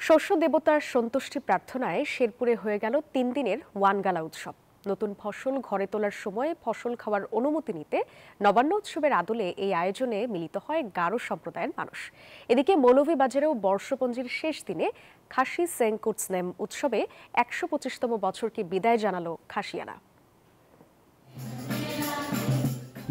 শস্য দেবতার সন্তুষ্টি প্রার্থনায় শেরপুরে হয়ে গেল ৩ দিনের ওয়ানগালা উৎসব। নতুন ফসল ঘরে তোলার সময় ফসল খাওয়ার অনুমতি নিতে নবান্ন উৎসবের আদলে এই আয়োজনে মিলিত হয় গারো সম্প্রদায়ের মানুষ। এদিকে মৌলভীবাজারেও বর্ষপঞ্জির শেষ দিনে খাসি সেং কুটসনেম উৎসবে ১২৫তম বছরকে বিদায় জানালো খাসিয়ানা।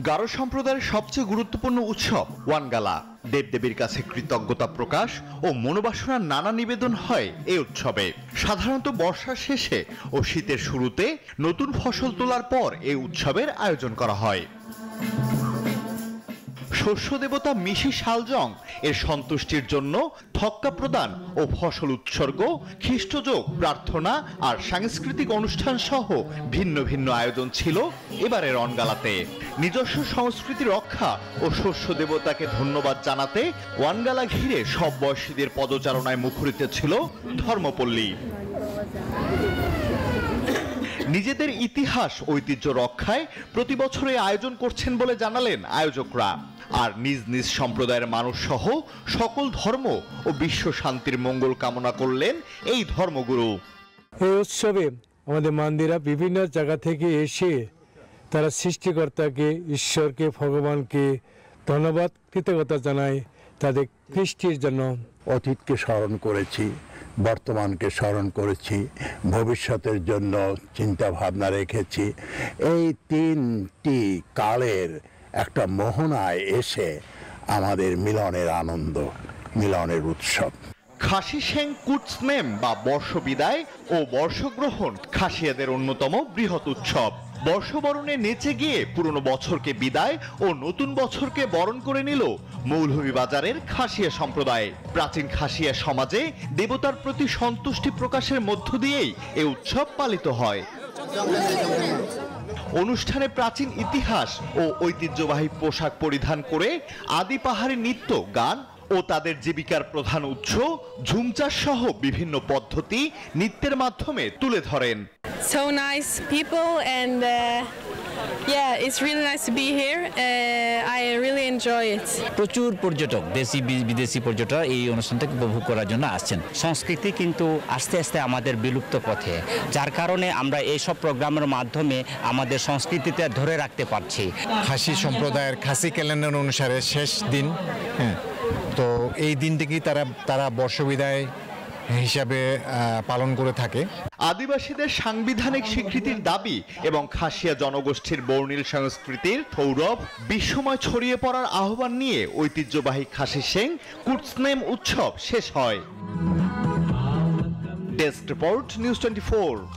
গারো সম্প্রদায়ের সবচেয়ে গুরুত্বপূর্ণ উৎসব ওয়ানগালা। দেবদেবীর কাছে কৃতজ্ঞতা প্রকাশ ও মনোবাসনার নানা নিবেদন হয় এই উৎসবে। সাধারণত বর্ষার শেষে ও শীতের শুরুতে নতুন ফসল তোলার পর এই উৎসবের আয়োজন করা হয়। শস্য দেবতা মিশি শালজং এর সন্তুষ্টির জন্য থক্কা প্রদান ও ফসল উৎসর্গ, খ্রিস্টযোগ প্রার্থনা আর সাংস্কৃতিক অনুষ্ঠান সহ ভিন্ন ভিন্ন আয়োজন ছিল এবারের ওয়ানগালাতে। নিজস্ব সংস্কৃতি রক্ষা ও শস্য দেবতাকে ধন্যবাদ জানাতে ওয়ানগালা ঘিরে সব বয়সীদের পদচারণায় মুখরিত ছিল ধর্মপল্লী। নিজেদের ইতিহাস ঐতিহ্য রক্ষায় প্রতি বছরে আয়োজন করছেন বলে জানালেন আয়োজকরা। আর নিজ নিজ সম্প্রদায়ের মানুষ সহ সকল ধর্ম ও বিশ্ব শান্তির মঙ্গল কামনা করলেন এই ধর্মগুরু। এই উৎসবে আমাদের মান্দিরা বিভিন্ন জায়গা থেকে এসে তারা সৃষ্টিকর্তাকে, ঈশ্বরকে, ভগবানকে ধন্যবাদ কৃতজ্ঞতা জানায় তাদের কৃষ্টির জন্য। অতীতকে স্মরণ করেছি, বর্তমানকে স্মরণ করেছি, ভবিষ্যতের জন্য চিন্তা ভাবনা রেখেছি। এই তিনটি কালের একটা মোহনায় এসে আমাদের মিলনের আনন্দ, মিলনের উৎসব। খাসি সেং কুটসনেম বা বর্ষবিদায় ও বর্ষগ্রহণ খাসিয়াদের অন্যতম বৃহৎ উৎসব। বর্ষবরণে নেচে গিয়ে পুরনো বছরকে বিদায় ও নতুন বছরকে বরণ করে নিল মৌলভীবাজারের খাসিয়া সম্প্রদায়। প্রাচীন খাসিয়া সমাজে দেবতার প্রতি সন্তুষ্টি প্রকাশের মধ্য দিয়েই এ উৎসব পালিত হয়। অনুষ্ঠানে প্রাচীন ইতিহাস ও ঐতিহ্যবাহী পোশাক পরিধান করে আদি পাহাড়ি নৃত্য, গান ও তাদের জীবিকার প্রধান উৎস ঝুমচাষ সহ বিভিন্ন পদ্ধতি নৃত্যের মাধ্যমে তুলে ধরেন। So nice people and yeah, it's really nice to be here. I really enjoy it. প্রচুর পর্যটক, দেশি বিদেশি পর্যটক এই অনুষ্ঠানটাকে উপভোগ করার জন্য আসছেন। সংস্কৃতি কিন্তু আস্তে আস্তে আমাদের বিলুপ্ত পথে, যার কারণে আমরা এইসব প্রোগ্রামের মাধ্যমে আমাদের সংস্কৃতিতে ধরে রাখতে পারছি। খাসি সম্প্রদায়ের খাসি ক্যালেন্ডার অনুসারে শেষ দিন, তো এই দিনটিকেই তারা বর্ষবিদায় হিসাবে পালন করে থাকে। আদিবাসীদের সাংবিধানিক স্বীকৃতির দাবি এবং খাসিয়া জনগোষ্ঠীর বর্ণিল সংস্কৃতির সৌরভ বিশ্বময় ছড়িয়ে পড়ার আহ্বান নিয়ে ঐতিহ্যবাহী খাসি সেং কুটসনেম উৎসব শেষ হয়। Desk report, news 24।